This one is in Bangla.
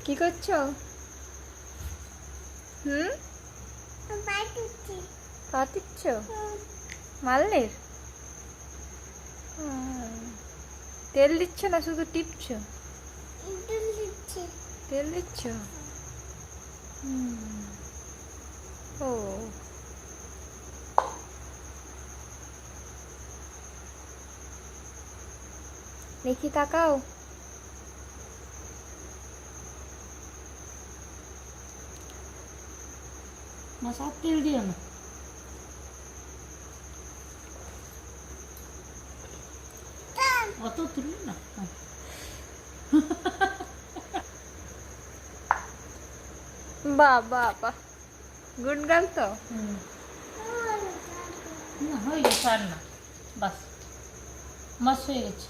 কি করছো? হুম, পা টিপছ? মারলির? তেল দিচ্ছ না শুধু টিপছ? তেল দিচ্ছ? হুম, ও দেখি তাকাও। মশার তেল দিও না। অত তুলি না। বাহ বাহ বাহ, গুড গার্ল তো। না হয়ে গেছে, আর না, বাস বাস হয়ে গেছে।